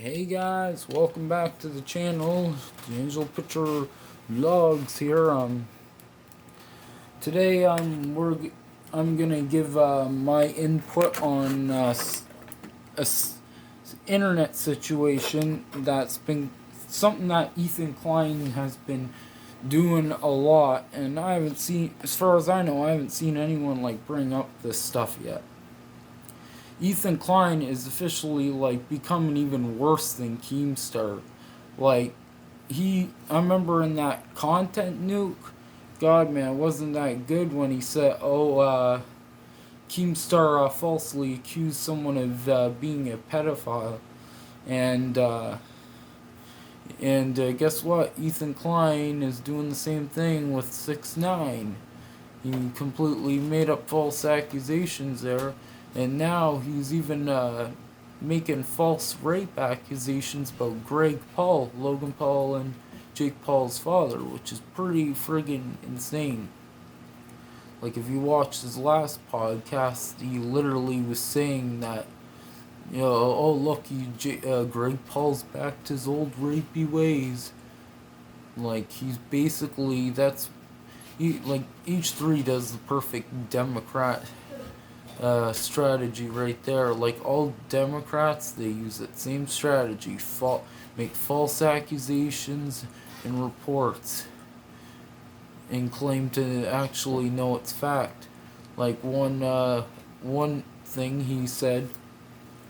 Hey guys, welcome back to the channel. The Angel Picture Vlogs here. Today I'm gonna give my input on internet situation that's been something that Ethan Klein has been doing a lot, and I haven't seen, as far as I know, I haven't seen anyone like bring up this stuff yet. Ethan Klein is officially like becoming even worse than Keemstar. Like I remember in that content nuke, God man, wasn't that good when he said, Keemstar falsely accused someone of being a pedophile, and guess what? Ethan Klein is doing the same thing with 6ix9ine. He completely made up false accusations there, and now he's even making false rape accusations about Greg Paul, Logan Paul, and Jake Paul's father, which is pretty friggin' insane. Like, if you watch his last podcast, he literally was saying that, oh look, Greg Paul's back to his old rapey ways. Like, he's basically, like H3 does the perfect Democrat strategy right there. Like all Democrats, they use that same strategy: make false accusations and reports, and claim to actually know it's fact. Like one thing he said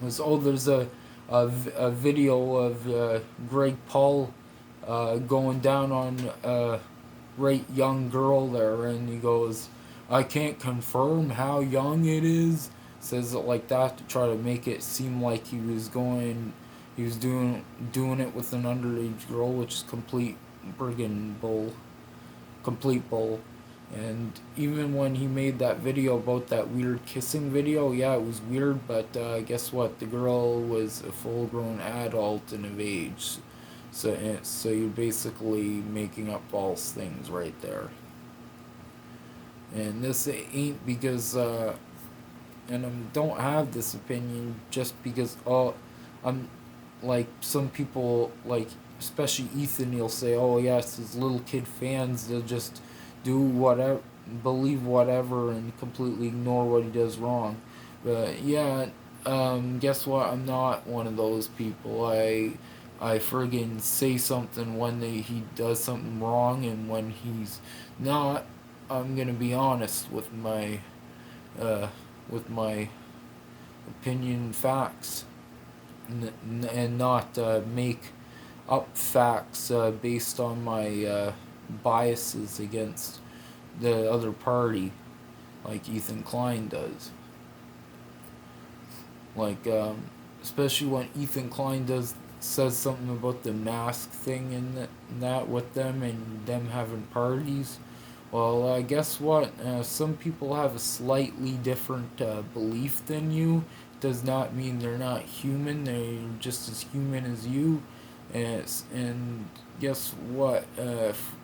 was, "Oh, there's a video of Greg Paul going down on right young girl there," and he goes, "I can't confirm how young it is." Says it like that to try to make it seem like he was doing it with an underage girl, which is complete bull. And even when he made that video about that weird kissing video, yeah, it was weird, but guess what? The girl was a full-grown adult and of age. So you're basically making up false things right there. And this ain't because, and I don't have this opinion just because, I'm, like, some people, like, especially Ethan, he'll say, oh yes, his little kid fans, they'll just do whatever, believe whatever, and completely ignore what he does wrong. But yeah, guess what? I'm not one of those people. I friggin' say something when he does something wrong, and when he's not, I'm gonna be honest uh, with my opinion and facts, and not make up facts based on my biases against the other party, like Ethan Klein does. Like, especially when Ethan Klein says something about the mask thing and that with them and them having parties. Well, guess what? Some people have a slightly different belief than you. Does not mean they're not human. They're just as human as you. And guess what?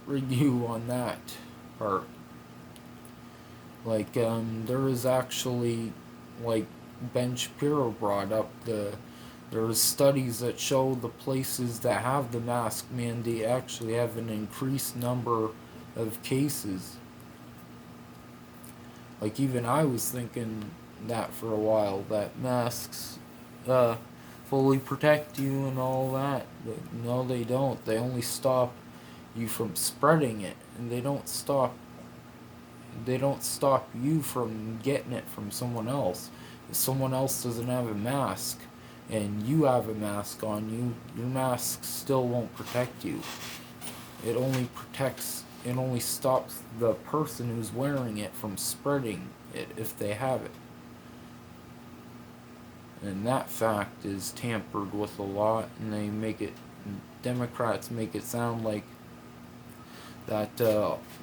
For you on that part. Like, there was actually, like, Ben Shapiro brought up there's studies that show the places that have the mask mandate actually have an increased number of cases. Like, even I was thinking that for a while, that masks fully protect you and all that. But no, they don't. They only stop you from spreading it, and they don't stop you from getting it from someone else. If someone else doesn't have a mask and you have a mask on you, your mask still won't protect you. It only stops the person who's wearing it from spreading it if they have it. And that fact is tampered with a lot, and Democrats make it sound like that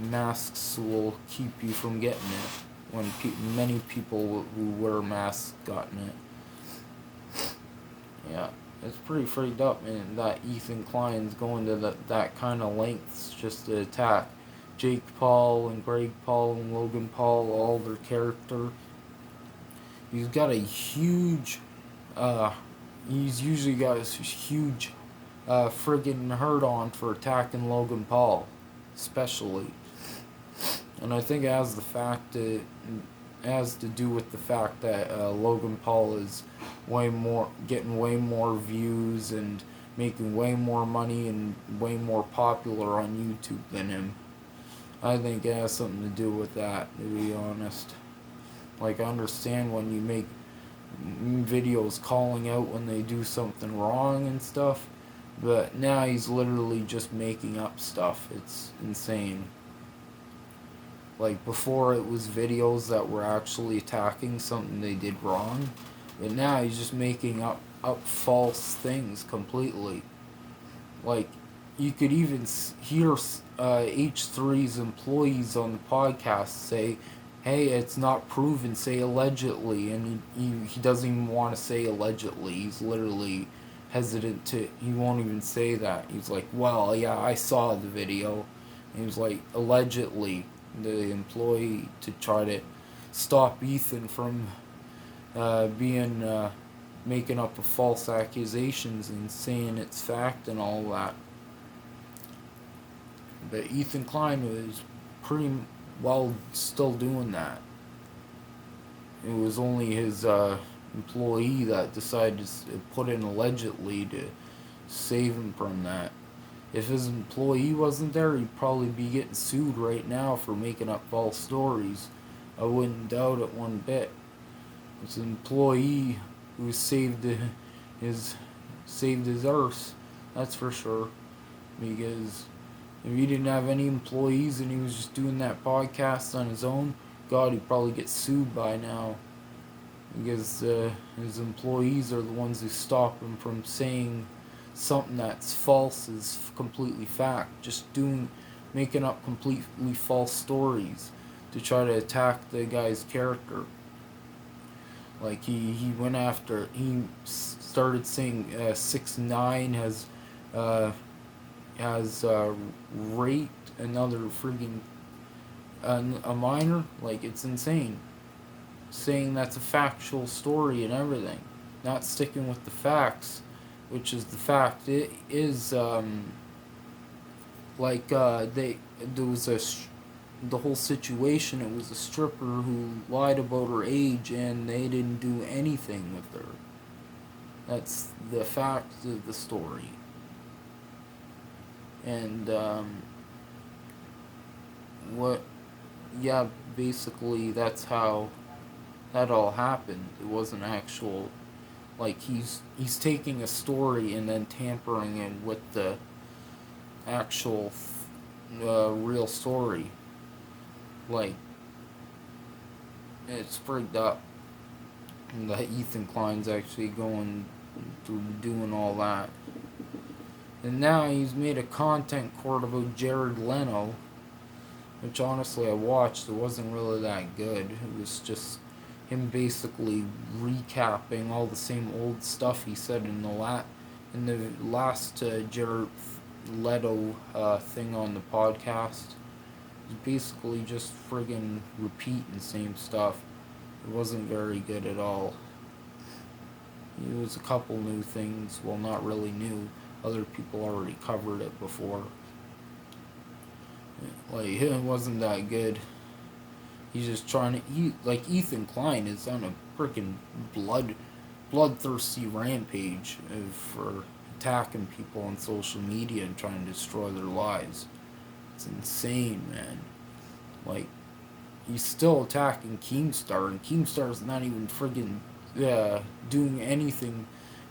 masks will keep you from getting it, when many people who wear masks gotten it. Yeah, it's pretty freaked up, man, that Ethan Klein's going to that kind of lengths just to attack Jake Paul and Greg Paul and Logan Paul, all their character. He's got a huge he's usually got this huge friggin' hurt on for attacking Logan Paul, especially. And I think it has to do with the fact that Logan Paul is getting way more views and making way more money and way more popular on YouTube than him. I think it has something to do with that, to be honest. Like, I understand when you make videos calling out when they do something wrong and stuff, but now he's literally just making up stuff. It's insane. Like, before it was videos that were actually attacking something they did wrong, but now he's just making up false things completely. Like, you could even hear H3's employees on the podcast say, hey, it's not proven, say allegedly, and he doesn't even want to say allegedly. He's literally hesitant to, he won't even say that. He's like, well, yeah, I saw the video. And he was like, allegedly, the employee, to try to stop Ethan from making up false accusations and saying it's fact and all that. But Ethan Klein was pretty well still doing that. It was only his employee that decided to put in allegedly to save him from that. If his employee wasn't there, he'd probably be getting sued right now for making up false stories. I wouldn't doubt it one bit. It's an employee who his arse, that's for sure. Because if he didn't have any employees and he was just doing that podcast on his own, God, he'd probably get sued by now. Because his employees are the ones who stop him from saying something that's false is completely fact. Just making up completely false stories to try to attack the guy's character. Like, he started saying 6ix9ine has raped another friggin' a minor. Like, it's insane. Saying that's a factual story and everything, not sticking with the facts, which is the fact. It is there was the whole situation. It was a stripper who lied about her age, and they didn't do anything with her. That's the fact of the story. And basically that's how that all happened. It wasn't actual, like, he's taking a story and then tampering it with the actual real story. Like, it's frigged up that Ethan Klein's actually going through doing all that. And now he's made a content court about Jared Leto, which honestly I watched. It wasn't really that good. It was just him basically recapping all the same old stuff he said in the last Jared Leto thing on the podcast. It was basically just friggin' repeating the same stuff. It wasn't very good at all. It was a couple new things. Well, not really new. Other people already covered it before. Like, it wasn't that good. He's just trying to like, Ethan Klein is on a freaking bloodthirsty rampage for attacking people on social media and trying to destroy their lives. It's insane, man. Like, he's still attacking Keemstar, and Keemstar's not even friggin' doing anything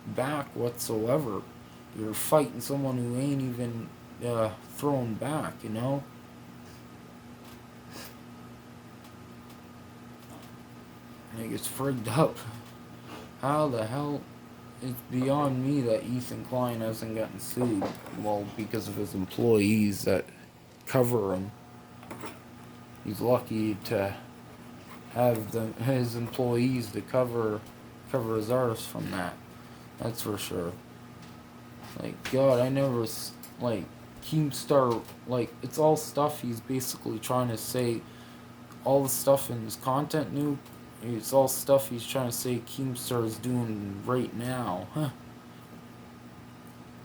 back whatsoever. You're fighting someone who ain't even throwing back, you know? Like, it's frigged up. How the hell? It's beyond me that Ethan Klein hasn't gotten sued. Well, because of his employees that cover him. He's lucky to have his employees to cover his arse from that. That's for sure. Like, God, I never, like, Keemstar, like, it's all stuff he's basically trying to say. All the stuff in his content it's all stuff he's trying to say Keemstar is doing right now. Huh.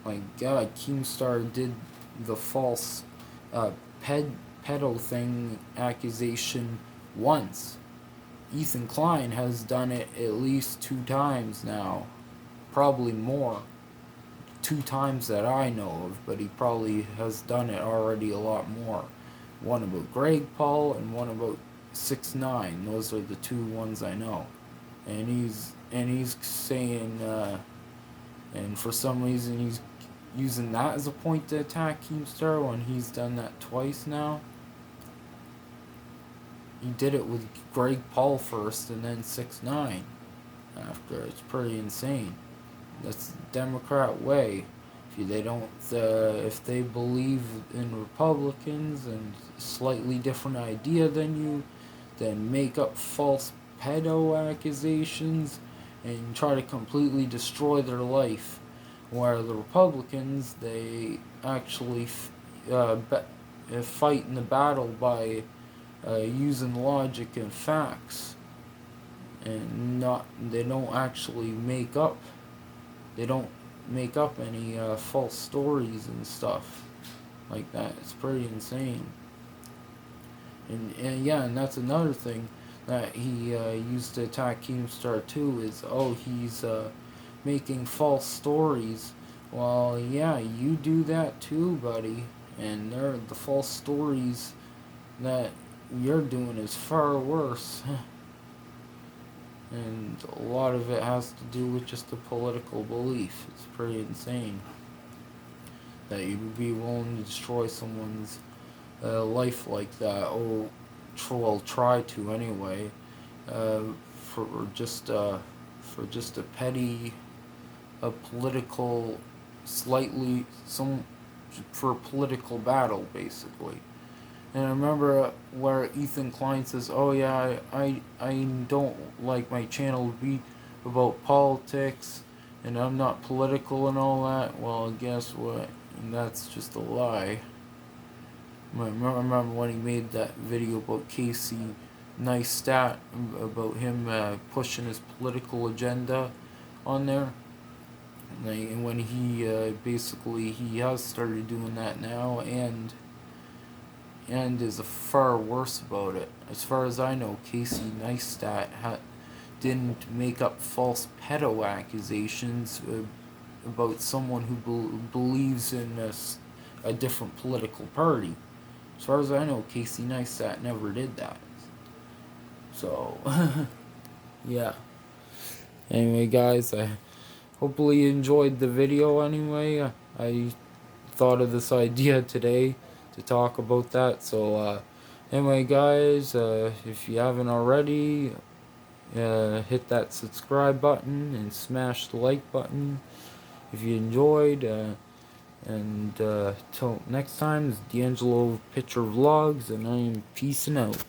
My God, Keemstar did the false uh, pedo thing accusation once. Ethan Klein has done it at least 2 times now. Probably more. 2 times that I know of, but he probably has done it already a lot more. One about Greg Paul and one about 6ix9ine. Those are the 2 ones I know. And he's saying, and for some reason he's using that as a point to attack Keemstar when he's done that twice now. He did it with Greg Paul first and then 6ix9ine after. It's pretty insane. That's the Democrat way. If they believe in Republicans and slightly different idea than you, then make up false pedo accusations and try to completely destroy their life. Where the Republicans, they actually fight in the battle by using logic and facts, and they don't actually make up. They don't make up any false stories and stuff like that. It's pretty insane. And yeah, and that's another thing that he used to attack Keemstar too, is he's making false stories. Well, yeah, you do that too, buddy. And the false stories that you're doing is far worse. And a lot of it has to do with just a political belief. It's pretty insane that you would be willing to destroy someone's life like that. Well, try to anyway, for just a petty, a political, for a political battle, basically. And I remember where Ethan Klein says, "Oh yeah, I don't like my channel to be about politics, and I'm not political and all that." Well, guess what? And that's just a lie. I remember when he made that video about Casey Neistat, about him pushing his political agenda on there. And when he basically he has started doing that now, and is far worse about it. As far as I know, Casey Neistat didn't make up false pedo accusations about someone who believes in a different political party. As far as I know, Casey Neistat never did that. So, yeah. Anyway, guys, I hopefully you enjoyed the video anyway. I thought of this idea today to talk about that. So, anyway, guys, if you haven't already, hit that subscribe button and smash the like button if you enjoyed. And till next time, it's D'Angelo Picture Vlogs, and I am peacing out.